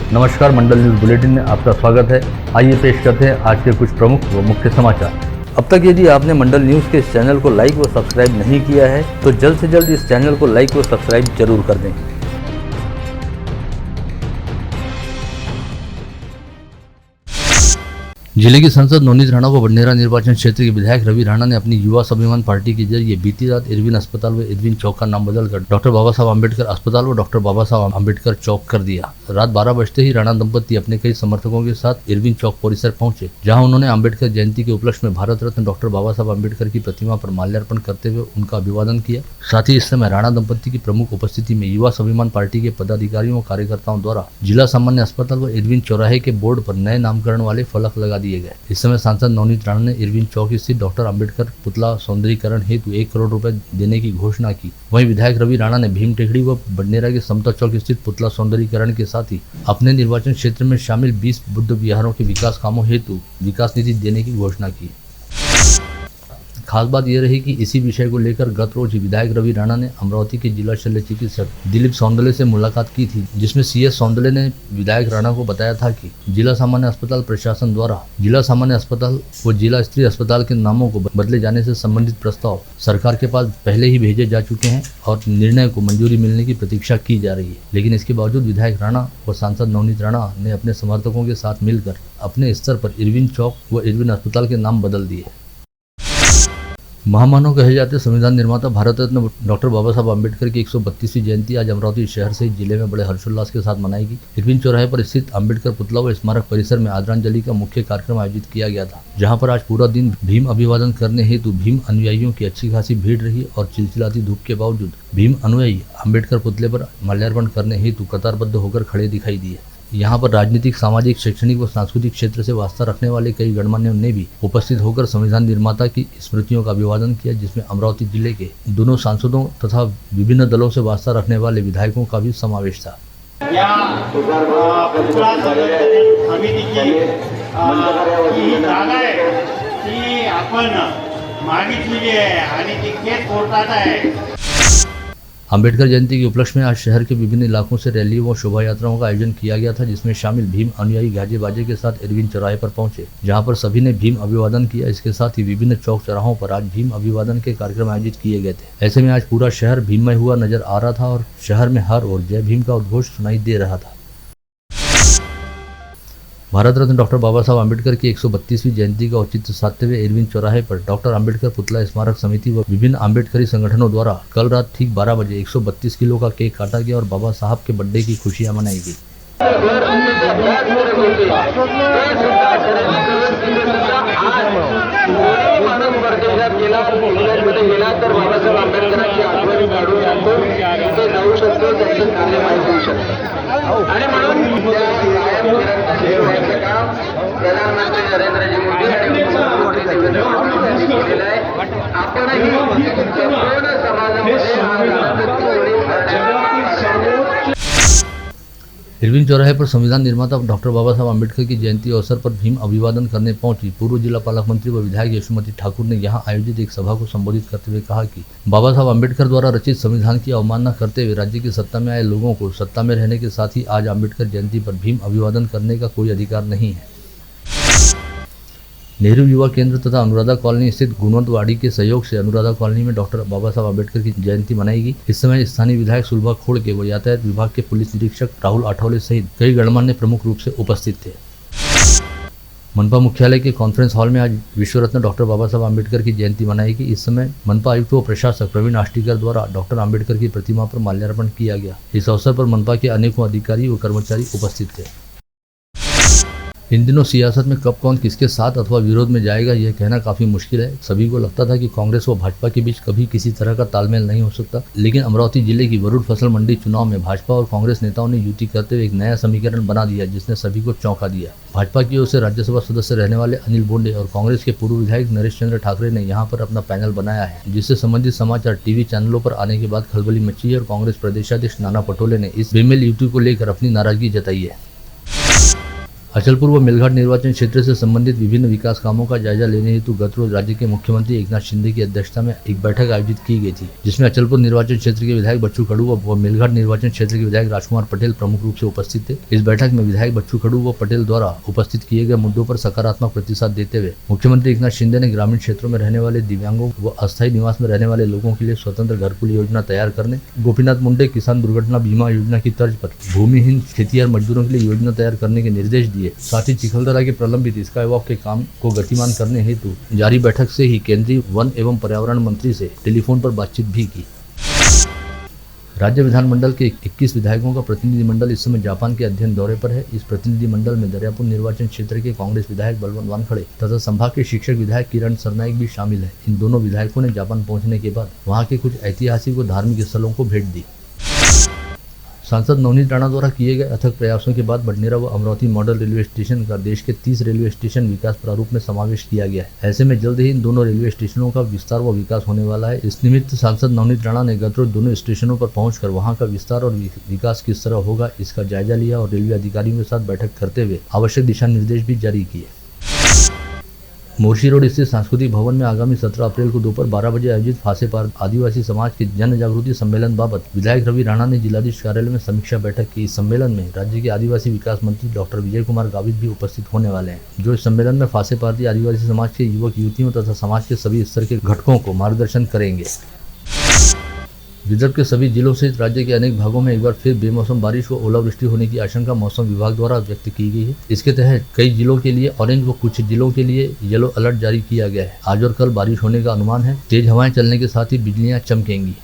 नमस्कार, मंडल news bulletin में आपका स्वागत है। आइए पेश करते हैं आज के कुछ प्रमुख व मुख्य समाचार। अब तक यदि आपने मंडल न्यूज के इस चैनल को लाइक व सब्सक्राइब नहीं किया है तो जल्द से जल्द इस चैनल को लाइक व सब्सक्राइब जरूर कर दें। जिले की सांसद नवनीत राणा व बडनेरा निर्वाचन क्षेत्र के विधायक रवि राणा ने अपनी युवा स्वाभिमान पार्टी के जरिए बीती रात इरविन अस्पताल व इरविन चौक का नाम बदलकर डॉक्टर बाबा साहब अम्बेडकर अस्पताल व डॉक्टर बाबा साहब अम्बेडकर चौक कर दिया। रात 12 बजते ही राणा दंपत्ति अपने कई समर्थकों के साथ इरविन चौक परिसर पहुंचे, जहां उन्होंने अम्बेडकर जयंती के उपलक्ष्य में भारत रत्न डॉक्टर बाबा साहब अम्बेडकर की प्रतिमा पर माल्यार्पण करते हुए उनका अभिवादन किया। साथ ही इस समय राणा दंपत्ति की प्रमुख उपस्थिति में युवा स्वाभिमान पार्टी के पदाधिकारियों व कार्यकर्ताओं द्वारा जिला सामान्य अस्पताल व इरविन चौराहे के बोर्ड पर नए नामकरण वाले फलक लगा दिए गए। इस समय सांसद नवनीत राणा ने इरविन चौक स्थित डॉक्टर अंबेडकर पुतला सौंदर्यीकरण हेतु 1 करोड़ रुपए देने की घोषणा की। वहीं विधायक रवि राणा ने भीम टेकड़ी व बडनेरा के समता चौक स्थित पुतला सौंदर्यीकरण के साथ ही अपने निर्वाचन क्षेत्र में शामिल 20 बुद्ध विहारों के विकास कामों हेतु विकास निधि देने की घोषणा की। खास बात यह रही कि इसी विषय को लेकर गत रोज ही विधायक रवि राणा ने अमरावती के जिला शल्य चिकित्सक दिलीप सौंदले से मुलाकात की थी, जिसमें सीएस सौंदले ने विधायक राणा को बताया था कि जिला सामान्य अस्पताल प्रशासन द्वारा जिला सामान्य अस्पताल व जिला स्तरीय अस्पताल के नामों को बदले जाने से संबंधित प्रस्ताव सरकार के पास पहले ही भेजे जा चुके हैं और निर्णय को मंजूरी मिलने की प्रतीक्षा की जा रही है। लेकिन इसके बावजूद विधायक राणा व सांसद नवनीत राणा ने अपने समर्थकों के साथ मिलकर अपने स्तर पर इरविन चौक व इरविन अस्पताल के नाम बदल दिए। महामानव कहे जाते संविधान निर्माता भारत रत्न डॉक्टर बाबा साहब अम्बेडकर की 132वीं जयंती आज अमरावती शहर सहित जिले में बड़े हर्षोल्लास के साथ मनाई गई। इरविन चौराहे पर स्थित अम्बेडकर पुतला व स्मारक परिसर में आदरांजलि का मुख्य कार्यक्रम आयोजित किया गया था, जहां पर आज पूरा दिन भीम अभिवादन करने हेतु भीम अनुयायियों की अच्छी खासी भीड़ रही और चिलचिलाती धूप के बावजूद भीम अनुयायी अम्बेडकर पुतले पर माल्यार्पण करने हेतु कतारबद्ध होकर खड़े दिखाई दिए। यहाँ पर राजनीतिक, सामाजिक, शैक्षणिक व सांस्कृतिक क्षेत्र से वास्ता रखने वाले कई गणमान्यों ने भी उपस्थित होकर संविधान निर्माता की स्मृतियों का अभिवादन किया, जिसमें अमरावती जिले के दोनों सांसदों तथा विभिन्न दलों से वास्ता रखने वाले विधायकों का भी समावेश था। अम्बेडकर जयंती के उपलक्ष्य में आज शहर के विभिन्न इलाकों से रैलियों व शोभा यात्राओं का आयोजन किया गया था, जिसमें शामिल भीम अनुयायी गाजे बाजे के साथ इरविन चौराहे पर पहुंचे, जहां पर सभी ने भीम अभिवादन किया। इसके साथ ही विभिन्न चौक चौराहों पर आज भीम अभिवादन के कार्यक्रम आयोजित किए गए थे। ऐसे में आज पूरा शहर भीममय हुआ नजर आ रहा था और शहर में हर ओर जय भीम का उद्घोष सुनाई दे रहा था। भारत रत्न डॉक्टर बाबा साहब अम्बेडकर की 132वीं जयंती का औचित्य साधते हुए इरविन चौराहे पर डॉक्टर अम्बेडकर पुतला स्मारक समिति व विभिन्न अम्बेडकरी संगठनों द्वारा कल रात ठीक 12 बजे 132 किलो का केक काटा गया और बाबा साहब के बर्थडे की खुशियां मनाई गई। प्रधानमंत्री नरेंद्रजी मोदी इरविन चौराहे पर संविधान निर्माता डॉक्टर बाबा साहब अम्बेडकर की जयंती अवसर पर भीम अभिवादन करने पहुंची पूर्व जिला पालक मंत्री व विधायक यशोमती ठाकुर ने यहां आयोजित एक सभा को संबोधित करते हुए कहा कि बाबा साहब अम्बेडकर द्वारा रचित संविधान की अवमानना करते हुए राज्य की सत्ता में आए लोगों को सत्ता में रहने के साथ ही आज अम्बेडकर जयंती पर भीम अभिवादन करने का कोई अधिकार नहीं है। नेहरू युवा केंद्र तथा अनुराधा कॉलोनी स्थित गुणवंतवाड़ी के सहयोग से अनुराधा कॉलोनी में डॉक्टर बाबा साहब अम्बेडकर की जयंती मनाई गई। इस समय स्थानीय विधायक सुलभा खोड़के व यातायात विभाग के पुलिस निरीक्षक राहुल आठवले सहित कई गणमान्य प्रमुख रूप से उपस्थित थे। मनपा मुख्यालय के कॉन्फ्रेंस हॉल में आज विश्व रत्न डॉक्टर बाबा साहब अम्बेडकर की जयंती मनाई गई। इस समय मनपा आयुक्त व प्रशासक प्रवीण आष्टीकर द्वारा डॉक्टर अम्बेडकर की प्रतिमा पर माल्यार्पण किया गया। इस अवसर पर मनपा के अनेकों अधिकारी व कर्मचारी उपस्थित थे। इन दिनों सियासत में कब कौन किसके साथ अथवा विरोध में जाएगा यह कहना काफी मुश्किल है। सभी को लगता था कि कांग्रेस व भाजपा के बीच कभी किसी तरह का तालमेल नहीं हो सकता, लेकिन अमरावती जिले की वरुण फसल मंडी चुनाव में भाजपा और कांग्रेस नेताओं ने युति करते हुए एक नया समीकरण बना दिया, जिसने सभी को चौंका दिया। भाजपा की ओर से राज्यसभा सदस्य रहने वाले अनिल बोंडे और कांग्रेस के पूर्व विधायक नरेश चंद्र ठाकरे ने यहाँ पर अपना पैनल बनाया है, जिससे संबंधित समाचार टीवी चैनलों पर आने के बाद खलबली मची है और कांग्रेस प्रदेशाध्यक्ष नाना पटोले ने इस बेमेल युति को लेकर अपनी नाराजगी जताई है। अचलपुर व मेलघाट निर्वाचन क्षेत्र से संबंधित विभिन्न विकास कामों का जायजा लेने हेतु गत रोज राज्य के मुख्यमंत्री एकनाथ शिंदे की अध्यक्षता में एक बैठक आयोजित की गई थी, जिसमें अचलपुर निर्वाचन क्षेत्र के विधायक बच्चू कडू व मेलघाट निर्वाचन क्षेत्र के विधायक राजकुमार पटेल प्रमुख रूप से उपस्थित थे। इस बैठक में विधायक बच्चू कडू व पटेल द्वारा उपस्थित किए गए मुद्दों पर सकारात्मक प्रतिसाद देते हुए मुख्यमंत्री एकनाथ शिंदे ने ग्रामीण क्षेत्रों में रहने वाले दिव्यांगों व अस्थायी निवास में रहने वाले लोगों के लिए स्वतंत्र घरकुल योजना तैयार करने, गोपीनाथ मुंडे किसान दुर्घटना बीमा योजना की तर्ज पर भूमिहीन खेतिहर मजदूरों के लिए योजना तैयार करने के निर्देश दिए। साथ ही चिखलदरा के प्रलंबित स्काई वॉक के काम को गतिमान करने हेतु जारी बैठक से ही केंद्रीय वन एवं पर्यावरण मंत्री से टेलीफोन पर बातचीत भी की। राज्य विधानमंडल के 21 विधायकों का प्रतिनिधिमंडल इस समय जापान के अध्ययन दौरे पर है। इस प्रतिनिधिमंडल में दरियापुर निर्वाचन क्षेत्र के कांग्रेस विधायक बलवंत वानखड़े तथा संभाग के शिक्षक विधायक किरण सरनाइक भी शामिल है। इन दोनों विधायकों ने जापान पहुंचने के बाद वहां के कुछ ऐतिहासिक व धार्मिक स्थलों को भेंट दी। सांसद नवनीत राणा द्वारा किए गए अथक प्रयासों के बाद बडनेरा व अमरावती मॉडल रेलवे स्टेशन का देश के 30 रेलवे स्टेशन विकास प्रारूप में समावेश किया गया है। ऐसे में जल्द ही इन दोनों रेलवे स्टेशनों का विस्तार व विकास होने वाला है। इस निमित्त सांसद नवनीत राणा ने गत रोज दोनों स्टेशनों पर पहुंचकर वहां का विस्तार और विकास किस तरह होगा इसका जायजा लिया और रेलवे अधिकारियों के साथ बैठक करते हुए आवश्यक दिशा निर्देश भी जारी किए। मोर्शी रोड स्थित सांस्कृतिक भवन में आगामी 17 अप्रैल को दोपहर 12 बजे आयोजित फांसे पार आदिवासी समाज के जन जागृति सम्मेलन बाबत विधायक रवि राणा ने जिलाधीश कार्यालय में समीक्षा बैठक की। इस सम्मेलन में राज्य के आदिवासी विकास मंत्री डॉक्टर विजय कुमार गावित भी उपस्थित होने वाले हैं, जो इस सम्मेलन में फांसे पारती आदिवासी समाज के युवक युवतियों तथा समाज के सभी स्तर के घटकों को मार्गदर्शन करेंगे। विदर्भ के सभी जिलों सहित राज्य के अनेक भागों में एक बार फिर बेमौसम बारिश व ओलावृष्टि होने की आशंका मौसम विभाग द्वारा व्यक्त की गई है। इसके तहत कई जिलों के लिए ऑरेंज व कुछ जिलों के लिए येलो अलर्ट जारी किया गया है। आज और कल बारिश होने का अनुमान है। तेज हवाएं चलने के साथ ही बिजलियां चमकेंगी।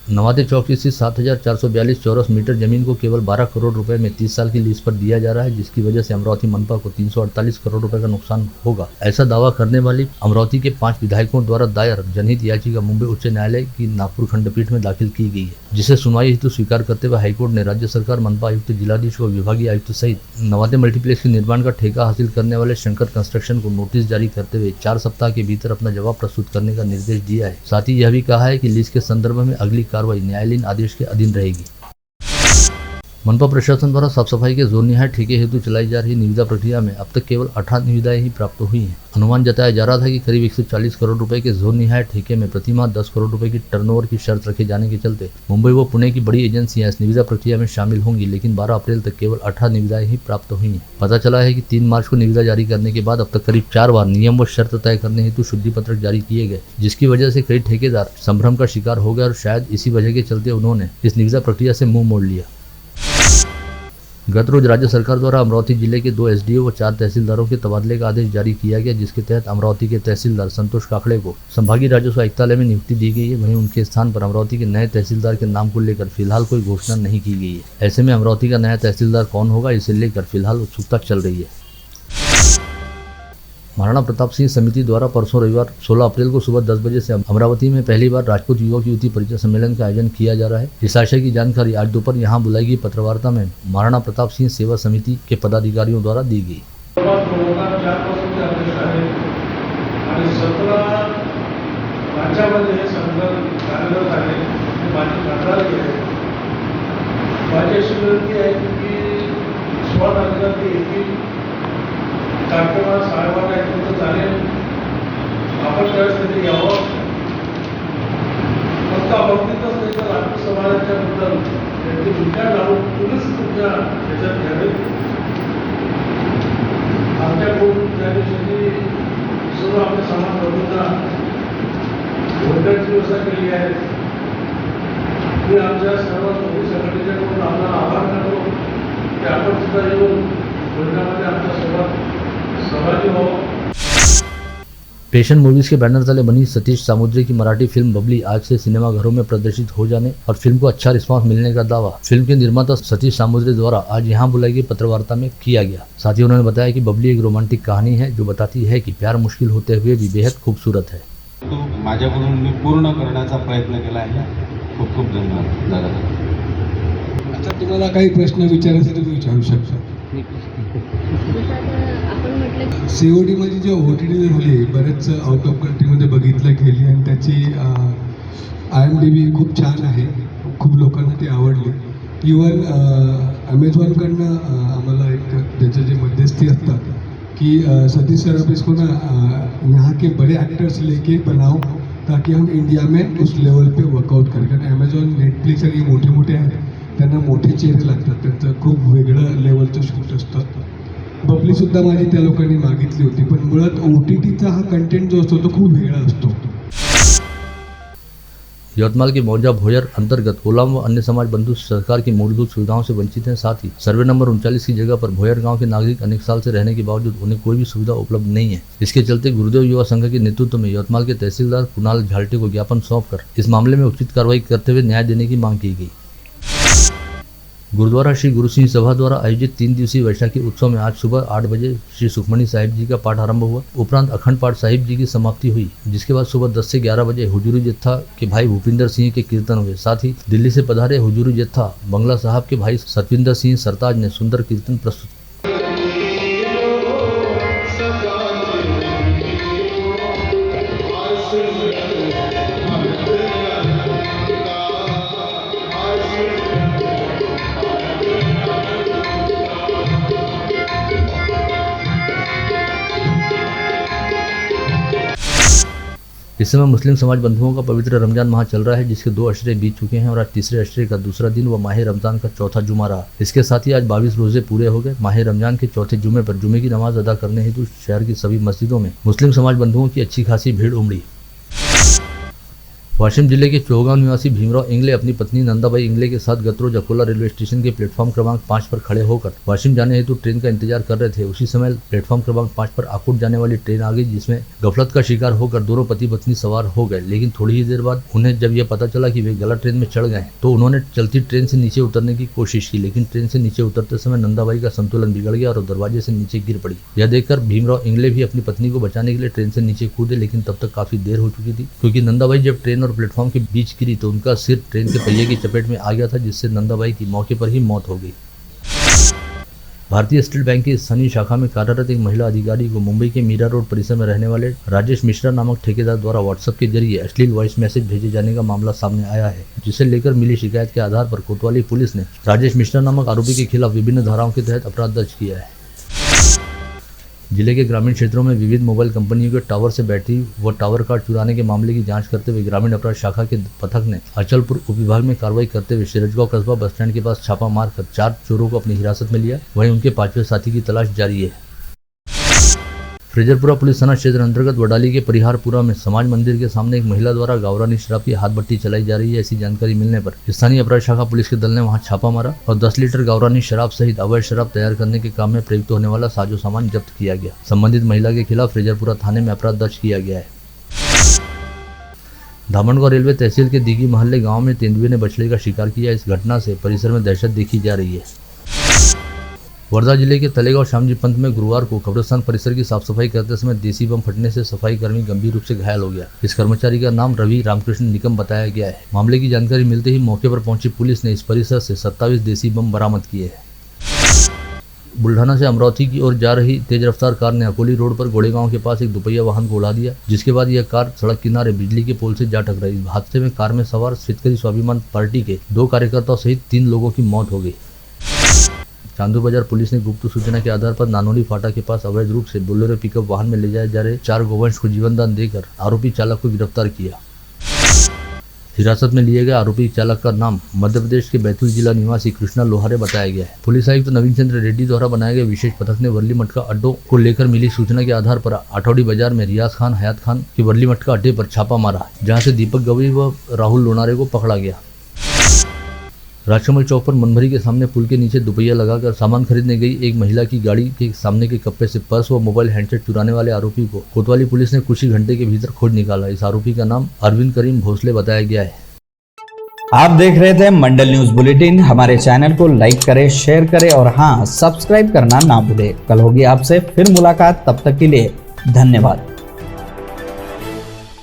नवादे चौक स्थित 7,442 चौरस मीटर जमीन को केवल 12 करोड़ रुपए में 30 साल की लीज पर दिया जा रहा है, जिसकी वजह से अमरावती मनपा को 348 करोड़ रुपए का नुकसान होगा। ऐसा दावा करने वाली अमरावती के 5 विधायकों द्वारा दायर जनहित याचिका मुंबई उच्च न्यायालय की नागपुर खंडपीठ में दाखिल की गई है, जिसे सुनवाई हेतु स्वीकार करते हुए हाईकोर्ट ने राज्य सरकार, मनपा आयुक्त, जिलाधीश व विभागीय आयुक्त सहित नवादे मल्टीप्लेक्स के निर्माण का ठेका हासिल करने वाले शंकर कंस्ट्रक्शन को नोटिस जारी करते हुए 4 सप्ताह के भीतर अपना जवाब प्रस्तुत करने का निर्देश दिया है। साथ ही यह भी कहा है कि लीज के संदर्भ में अगली कार्रवाई न्यायालयीन आदेश के अधीन रहेगी। मनपा प्रशासन द्वारा साफ सफाई के जोन निहाय ठेके हेतु चलाई जा रही निविदा प्रक्रिया में अब तक केवल 18 निविदाएं ही प्राप्त हुई हैं। अनुमान जताया जा रहा था कि करीब 140 करोड़ रुपए के जोन निहाय ठेके में प्रतिमाह 10 करोड़ रुपए की टर्नओवर की शर्त रखे जाने के चलते मुंबई व पुणे की बड़ी एजेंसियां इस निविदा प्रक्रिया में शामिल होंगी, लेकिन 12 अप्रैल तक केवल 18 निविदाएं ही प्राप्त हुई हैं। पता चला है कि 3 मार्च को निविदा जारी करने के बाद अब तक करीब 4 बार नियम व शर्त तय करने हेतु शुद्धि पत्रक जारी किए गए, जिसकी वजह से कई ठेकेदार संभ्रम का शिकार हो गए और शायद इसी वजह के चलते उन्होंने इस निविदा प्रक्रिया से मुंह मोड़ लिया। गत रोज राज्य सरकार द्वारा अमरावती जिले के 2 एसडीओ व 4 तहसीलदारों के तबादले का आदेश जारी किया गया, जिसके तहत अमरावती के तहसीलदार संतोष काकड़े को संभागीय राजस्व आयुक्तालय में नियुक्ति दी गई है। वहीं उनके स्थान पर अमरावती के नए तहसीलदार के नाम को लेकर फिलहाल कोई घोषणा नहीं की गई है। ऐसे में अमरावती का नया तहसीलदार कौन होगा, इसे लेकर फिलहाल उत्सुकता चल रही है। महाराणा प्रताप सिंह समिति द्वारा परसों रविवार 16 अप्रैल को सुबह 10 बजे से अमरावती में पहली बार राजपूत युवक युवती परिचय सम्मेलन का आयोजन किया जा रहा है। इस आशय की जानकारी आज दोपहर यहां बुलाई गई पत्रवार्ता में महाराणा प्रताप सिंह सेवा समिति के पदाधिकारियों द्वारा दी गई। कार्यक्रमात 12:30 वाजेपर्यंत चालेल. आपण त्यावेळेस तिथे यावं. फक्त अमरावतीतच नाही तर राजपूत समाजाच्या बद्दल त्यांचे विचार लावून तुम्हीच तुमच्या ह्याच्यात घ्यावे. आमच्याकडून त्या दिवशी सर्व आपल्या समाज प्रभूंना भोजनाची व्यवस्था केली आहे. मी आमच्या सर्व मोदी संघटनेच्याकडून आपला आभार मानतो की आपण सुद्धा येऊन भोजनामध्ये आमच्यासोबत पेशन मूवीज के बैनर तले बनी सतीश सामुद्री की मराठी फिल्म बबली आज से सिनेमाघरों में प्रदर्शित हो जाने और फिल्म को अच्छा रिस्पांस मिलने का दावा फिल्म के निर्माता सतीश सामुद्री द्वारा आज यहां बुलाई गई पत्रवार्ता में किया गया। साथ ही उन्होंने बताया कि बबली एक रोमांटिक कहानी है जो बताती है कि प्यार मुश्किल होते हुए भी बेहद खूबसूरत है। तो माझ्याकडून मी पूर्ण करण्याचा प्रयत्न केला आहे। खूप खूप धन्यवाद। आता तुम्हाला काही प्रश्न विचारायचे तर विचारू शकता। COD मध्ये जे OTT झाली बरेच आउट ऑफ कंट्रीमध्ये बघितलं गेली आणि त्याची IMDb खूप छान आहे, खूप लोकांना ती आवडली। इवन अमेझॉनकडनं आम्हाला एक त्यांचे जे मध्यस्थी असतात कि सतीश सराफ इसको ना यहाँ के बड़े एक्टर्स लेके बनाओ ताकि हम इंडिया में उस लेवल पे वर्कआउट करें. कारण अमेझॉन नेटफ्लिक्स आणि मोठे मोठे आहेत त्यांना मोठे चेहरे लागतात, त्यांचं खूप वेगळं लेवलचं शूट असतं. बबलीसुद्धा माझी त्या लोकांनी मागितली होती, पण मुळात OTTचा हा कंटेंट जो असतो तो खूप वेगळा असतो. यवतमाल के मौजा भोयर अंतर्गत कोलाम व अन्य समाज बंधु सरकार की मूलभूत सुविधाओं से वंचित हैं. साथ ही सर्वे नंबर 39 की जगह पर भोयर गांव के नागरिक अनेक साल से रहने के बावजूद उन्हें कोई भी सुविधा उपलब्ध नहीं है. इसके चलते गुरुदेव युवा संघ के नेतृत्व में यवतमाल के तहसीलदार कुणाल झाल्टे को ज्ञापन सौंपकर इस मामले में उचित कार्रवाई करते हुए न्याय देने की मांग की गई. गुरुद्वारा श्री गुरु सिंह सभा द्वारा आयोजित 3 दिवसीय वैशाखी उत्सव में आज सुबह 8 बजे श्री सुखमणी साहिब जी का पाठ आरंभ हुआ. उपरांत अखंड पाठ साहिब जी की समाप्ति हुई, जिसके बाद सुबह 10 से 11 बजे हुजूरी जत्था के भाई भूपिंदर सिंह के कीर्तन हुए. साथ ही दिल्ली से पधारे हुजूरी जत्था बंगला साहब के भाई सतविंदर सिंह सरताज ने सुंदर कीर्तन प्रस्तुत. इस समय मुस्लिम समाज बंधुओं का पवित्र रमजान माह चल रहा है, जिसके 2 अशरे बीत चुके हैं और आज तीसरे अशरे का दूसरा दिन व माह रमजान का चौथा जुमा रहा. इसके साथ ही आज 22 रोजे पूरे हो गए. माह रमजान के चौथे जुमे पर जुमे की नमाज अदा करने हेतु शहर की सभी मस्जिदों में मुस्लिम समाज बंधुओं की अच्छी खासी भीड़ उमड़ी. वाशिम जिले के चौगांव निवासी भीमराव इंगले अपनी पत्नी नंदाबाई इंगले के साथ गत रोज अकोला रेलवे स्टेशन के प्लेटफॉर्म क्रमांक 5 पर खड़े होकर वाशिम जाने हेतु ट्रेन का इंतजार कर रहे थे. उसी समय प्लेटफॉर्म क्रमांक 5 पर आकोट जाने वाली ट्रेन आ गई, जिसमें गफलत का शिकार होकर दोनों पति पत्नी सवार हो गए. लेकिन थोड़ी ही देर बाद उन्हें जब यह पता चला कि वे गलत ट्रेन में चढ़ गए तो उन्होंने चलती ट्रेन से नीचे उतरने की कोशिश की, लेकिन ट्रेन से नीचे उतरते समय नंदाबाई का संतुलन बिगड़ गया और दरवाजे से नीचे गिर पड़ी. यह देखकर भीमराव इंगले भी अपनी पत्नी को बचाने के लिए ट्रेन से नीचे कूदे, लेकिन तब तक काफी देर हो चुकी थी, क्योंकि नंदाबाई जब ट्रेन और प्लेटफॉर्म के बीच गिरी तो उनका सिर ट्रेन के पहिए की चपेट में आ गया था, जिससे नंदाबाई की मौके पर ही मौत हो गई. भारतीय स्टेट बैंक की स्थानीय शाखा में कार्यरत एक महिला अधिकारी को मुंबई के मीरा रोड परिसर में रहने वाले राजेश मिश्रा नामक ठेकेदार द्वारा व्हाट्सएप के जरिए अश्लील वॉइस मैसेज भेजे जाने का मामला सामने आया है, जिसे लेकर मिली शिकायत के आधार पर कोतवाली पुलिस ने राजेश मिश्रा नामक आरोपी के खिलाफ विभिन्न धाराओं के तहत अपराध दर्ज किया है. जिले के ग्रामीण क्षेत्रों में विविध मोबाइल कंपनियों के टावर से बैटरी व टावर कार्ड चुराने के मामले की जांच करते हुए ग्रामीण अपराध शाखा के पथक ने अचलपुर उपविभाग में कार्रवाई करते हुए सिरजगांव कस्बा बस स्टैंड के पास छापा मारकर 4 चोरों को अपनी हिरासत में लिया. वहीं उनके 5वें साथी की तलाश जारी है. फ्रेजरपुरा पुलिस थाना क्षेत्र अंतर्गत वडाली के परिहारपुरा में समाज मंदिर के सामने एक महिला द्वारा गावरानी शराब की हाथ भट्टी चलाई जा रही है. ऐसी जानकारी मिलने पर स्थानीय अपराध शाखा पुलिस के दल ने वहां छापा मारा और 10 लीटर गावरानी शराब सहित अवैध शराब तैयार करने के काम में प्रयुक्त होने वाला साजो सामान जब्त किया गया. संबंधित महिला के खिलाफ फ्रेजरपुरा थाने में अपराध दर्ज किया गया है. धामनगांव रेलवे तहसील के दिघी मोहल्ले गाँव में तेंदुए ने बछड़े का शिकार किया. इस घटना से परिसर में दहशत देखी जा रही है. वर्धा जिले के तलेगांव श्यामजी पंथ में गुरुवार को कब्रिस्तान परिसर की साफ सफाई करते समय देसी बम फटने से सफाई कर्मी गंभीर रूप से घायल हो गया. इस कर्मचारी का नाम रवि रामकृष्ण निकम बताया गया है. मामले की जानकारी मिलते ही मौके पर पहुंची पुलिस ने इस परिसर से 27 देसी बम बरामद किए हैं. बुल्ढाना से अमरावती की ओर जा रही तेज रफ्तार कार ने अकोली रोड पर गोड़ेगांव के पास एक दुपहिया वाहन को उड़ा दिया, जिसके बाद यह कार सड़क किनारे बिजली के पोल से जा टकराई. इस हादसे में कार में सवार शेतकरी स्वाभिमान पार्टी के 2 कार्यकर्ताओं सहित 3 लोगों की मौत हो गई. चांदू बाजार पुलिस ने गुप्त सूचना के आधार पर नानोली फाटा के पास अवैध रूप से बोलेरो पिकअप वाहन में ले जाए जा रहे 4 गोवंश को जीवनदान देकर आरोपी चालक को गिरफ्तार किया. हिरासत में लिए गए आरोपी चालक का नाम मध्य प्रदेश के बैतूल जिला निवासी कृष्णा लोहारे बताया गया है. पुलिस आयुक्त नवीन चंद्र रेड्डी द्वारा बनाए गए विशेष पथक ने वर्ली मटका अड्डों को लेकर मिली सूचना के आधार पर आठौड़ी बाजार में रियाज खान हयात खान के वर्ली मटका अड्डे पर छापा मारा, जहाँ से दीपक गवई व राहुल लोनारे को पकड़ा गया. राजकमल चौक पर मनभरी के सामने पुल के नीचे दुपहिया लगाकर सामान खरीदने गई एक महिला की गाड़ी के सामने के कप्पे से पर्स व मोबाइल हैंडसेट चुराने वाले आरोपी को कोतवाली पुलिस ने कुछ ही घंटे के भीतर खोज निकाला. इस आरोपी का नाम अरविंद करीम भोसले बताया गया है. आप देख रहे थे मंडल न्यूज बुलेटिन. हमारे चैनल को लाइक करें, शेयर करें और हाँ, सब्सक्राइब करना ना भूलें. कल होगी आपसे फिर मुलाकात. तब तक के लिए धन्यवाद.